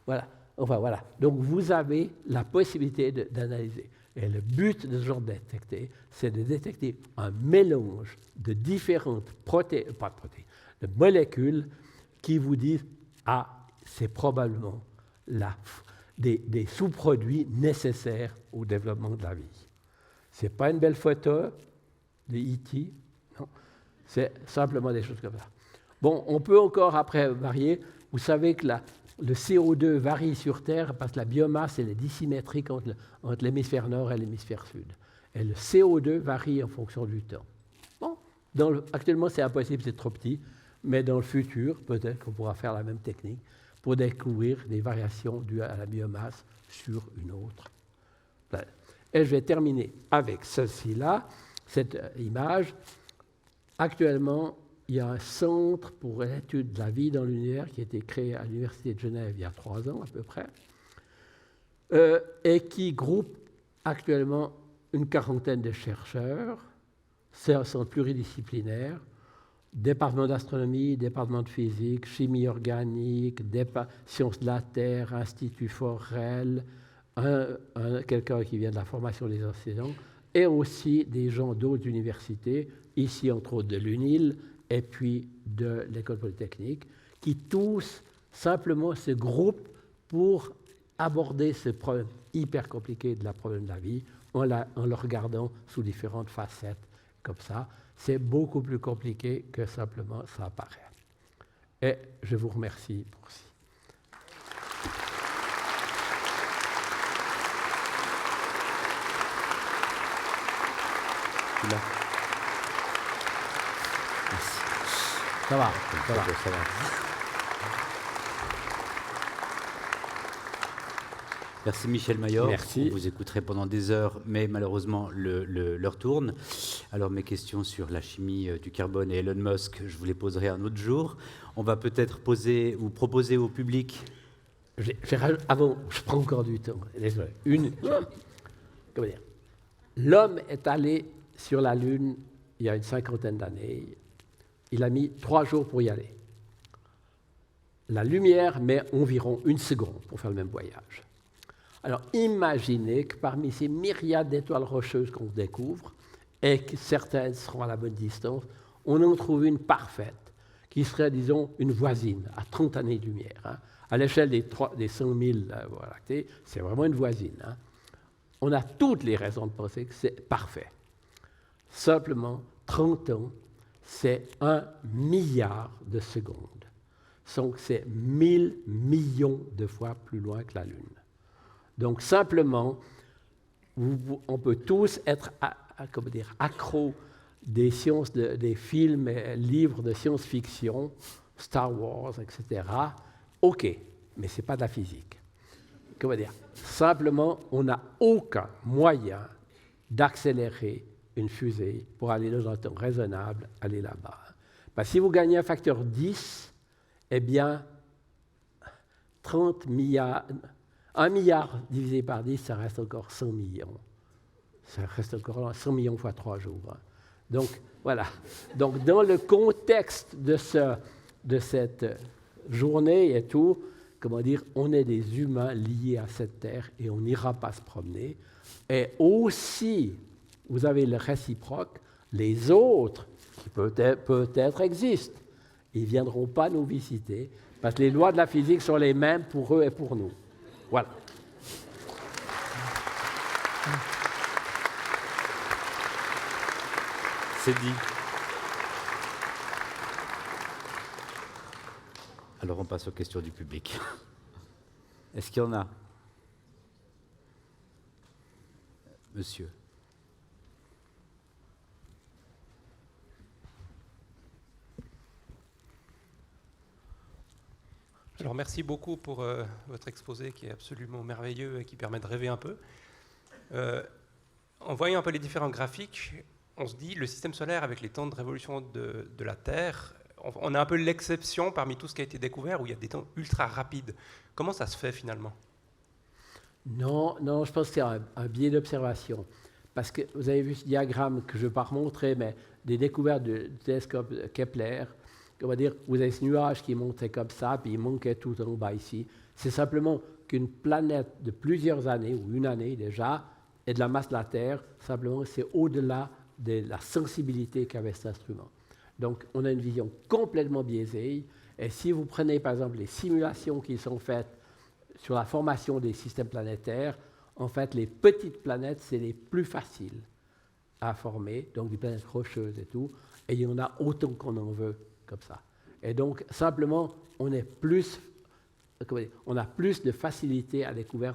Voilà. Enfin, voilà. Donc, vous avez la possibilité d'analyser. Et le but de ce genre de détecter, c'est de détecter un mélange de différentes de molécules qui vous disent « Ah, c'est probablement des sous-produits nécessaires au développement de la vie. » Ce n'est pas une belle photo de E.T., non. C'est simplement des choses comme ça. Bon, on peut encore après varier. Vous savez que le CO2 varie sur Terre parce que la biomasse elle est dissymétrique entre l'hémisphère nord et l'hémisphère sud. Et le CO2 varie en fonction du temps. Bon, actuellement c'est impossible, c'est trop petit, mais dans le futur, peut-être qu'on pourra faire la même technique pour découvrir des variations dues à la biomasse sur une autre planète. Et je vais terminer avec ceci-là, cette image. Actuellement, il y a un centre pour l'étude de la vie dans l'univers qui a été créé à l'Université de Genève il y a 3 ans à peu près, et qui groupe actuellement une quarantaine de chercheurs. C'est un centre pluridisciplinaire, département d'astronomie, département de physique, chimie organique, sciences de la Terre, institut Forel, quelqu'un qui vient de la formation des enseignants, et aussi des gens d'autres universités, ici entre autres de l'UNIL et puis de l'École polytechnique, qui tous simplement se groupent pour aborder ce problème hyper compliqué de la problème de la vie en le regardant sous différentes facettes comme ça. C'est beaucoup plus compliqué que simplement ça apparaît. Et je vous remercie pour ça. celui-là. Merci. Ça va, ça va. Merci Michel Mayor. Merci. On vous écouterait pendant des heures, mais malheureusement, l'heure tourne. Alors mes questions sur la chimie du carbone et Elon Musk, je vous les poserai un autre jour. On va peut-être poser ou proposer au public... Avant, je prends encore du temps. Désolé. Comment dire? L'homme est allé sur la Lune il y a une 50aine d'années. Il a mis 3 jours pour y aller. La lumière met environ 1 seconde pour faire le même voyage. Alors, imaginez que parmi ces myriades d'étoiles rocheuses qu'on découvre, et que certaines seront à la bonne distance, on en trouve une parfaite, qui serait, disons, une voisine, à 30 années-lumière. Hein. À l'échelle des 100 000 Voies lactées, c'est vraiment une voisine. Hein. On a toutes les raisons de penser que c'est parfait. Simplement, 30 ans, c'est 1 milliard de secondes. Donc, c'est 1000 millions de fois plus loin que la Lune. Donc, simplement, on peut tous être accros des sciences, des films et livres de science-fiction, Star Wars, etc. OK, mais ce n'est pas de la physique. Comment dire? Simplement, on n'a aucun moyen d'accélérer une fusée pour aller dans un temps raisonnable, aller là-bas. Parce que si vous gagnez un facteur 10, eh bien, 30 milliards... 1 milliard divisé par 10, ça reste encore 100 millions. Ça reste encore 100 millions fois 3 jours. Hein. Donc, voilà. Donc, dans le contexte de cette journée et tout, comment dire, on est des humains liés à cette terre et on n'ira pas se promener. Et aussi, vous avez le réciproque, les autres, qui peut-être existent, ils ne viendront pas nous visiter parce que les lois de la physique sont les mêmes pour eux et pour nous. Voilà. C'est dit. Alors on passe aux questions du public. Est-ce qu'il y en a? Monsieur. Alors merci beaucoup pour votre exposé qui est absolument merveilleux et qui permet de rêver un peu. En voyant un peu les différents graphiques, on se dit le système solaire avec les temps de révolution de la Terre, on a un peu l'exception parmi tout ce qui a été découvert où il y a des temps ultra rapides. Comment ça se fait finalement? Non, je pense que c'est un biais d'observation. Parce que vous avez vu ce diagramme que je ne vais pas remontrer, mais des découvertes du télescope Kepler. On va dire, vous avez ce nuage qui montait comme ça, puis il manquait tout en bas ici. C'est simplement qu'une planète de plusieurs années, ou une année déjà, est de la masse de la Terre. Simplement, c'est au-delà de la sensibilité qu'avait cet instrument. Donc, on a une vision complètement biaisée. Et si vous prenez, par exemple, les simulations qui sont faites sur la formation des systèmes planétaires, en fait, les petites planètes, c'est les plus faciles à former, donc des planètes rocheuses et tout. Et il y en a autant qu'on en veut. Comme ça. Et donc, simplement, on a plus de facilité à découvrir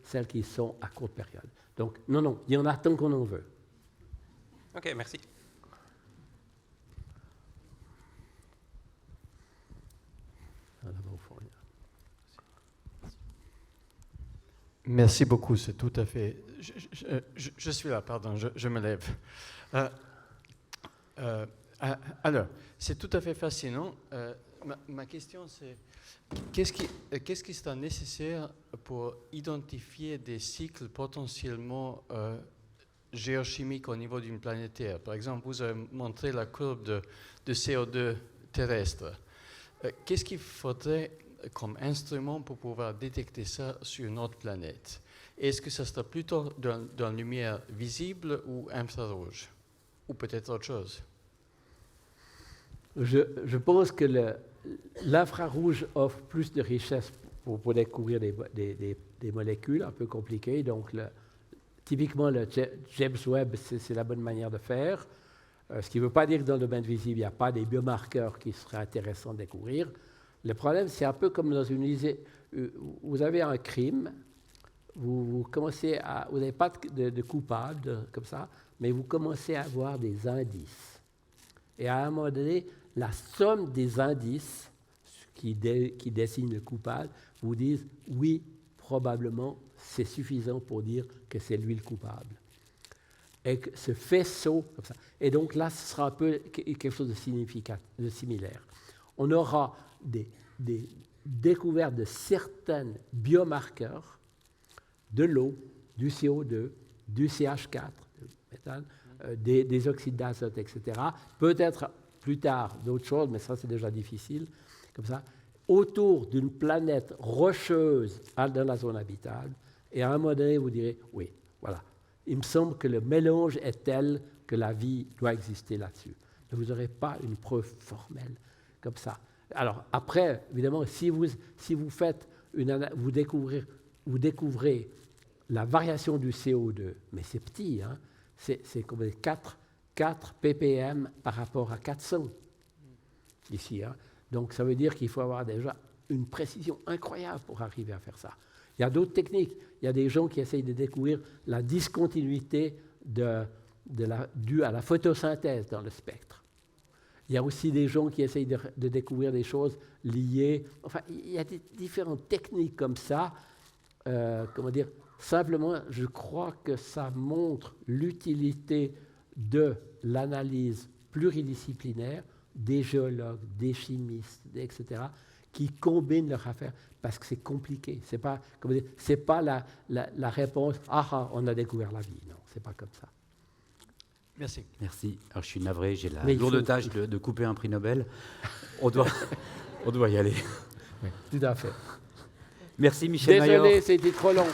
celles qui sont à courte période. Donc, non, il y en a tant qu'on en veut. Ok, merci. Merci beaucoup, c'est tout à fait... Je suis là, pardon, je me lève. Alors, c'est tout à fait fascinant. Ma question, c'est qu'est-ce qui sera nécessaire pour identifier des cycles potentiellement géochimiques au niveau d'une planète Terre? Par exemple, vous avez montré la courbe de CO2 terrestre. Qu'est-ce qu'il faudrait comme instrument pour pouvoir détecter ça sur une autre planète? Est-ce que ça sera plutôt dans la lumière visible ou infrarouge? Ou peut-être autre chose? Je pense que l'infrarouge offre plus de richesse pour découvrir des molécules un peu compliquées. Donc, typiquement, le James Webb, c'est la bonne manière de faire. Ce qui ne veut pas dire que dans le domaine visible, il n'y a pas des biomarqueurs qui seraient intéressants à découvrir. Le problème, c'est un peu comme dans une... Vous avez un crime, vous commencez à... Vous n'avez pas de coupable comme ça, mais vous commencez à avoir des indices. Et à un moment donné, la somme des indices qui dessinent le coupable vous disent oui, probablement, c'est suffisant pour dire que c'est lui le coupable. Et que ce faisceau, comme ça. Et donc là, ce sera un peu quelque chose de similaire. On aura des découvertes de certains biomarqueurs de l'eau, du CO2, du CH4, du méthane, des oxydes d'azote, etc. Peut-être plus tard d'autres choses, mais ça c'est déjà difficile, comme ça, autour d'une planète rocheuse dans la zone habitable, et à un moment donné, vous direz, oui, voilà, il me semble que le mélange est tel que la vie doit exister là-dessus. Mais vous n'aurez pas une preuve formelle comme ça. Alors après, évidemment, si vous faites vous découvrez la variation du CO2, mais c'est petit, hein, c'est comme 4 ppm par rapport à 400 ici. Hein. Donc ça veut dire qu'il faut avoir déjà une précision incroyable pour arriver à faire ça. Il y a d'autres techniques. Il y a des gens qui essayent de découvrir la discontinuité due à la photosynthèse dans le spectre. Il y a aussi des gens qui essayent de découvrir des choses liées... Enfin, il y a différentes techniques comme ça. Simplement, je crois que ça montre l'utilité de l'analyse pluridisciplinaire des géologues, des chimistes, etc., qui combinent leurs affaires parce que c'est compliqué. C'est pas la réponse « Ah, on a découvert la vie ». Non, c'est pas comme ça. Merci. Merci. Alors, je suis navré, j'ai la lourde tâche de couper un prix Nobel. On doit y aller. Oui, tout à fait. Merci Michel Mayor. Désolé, c'était trop long.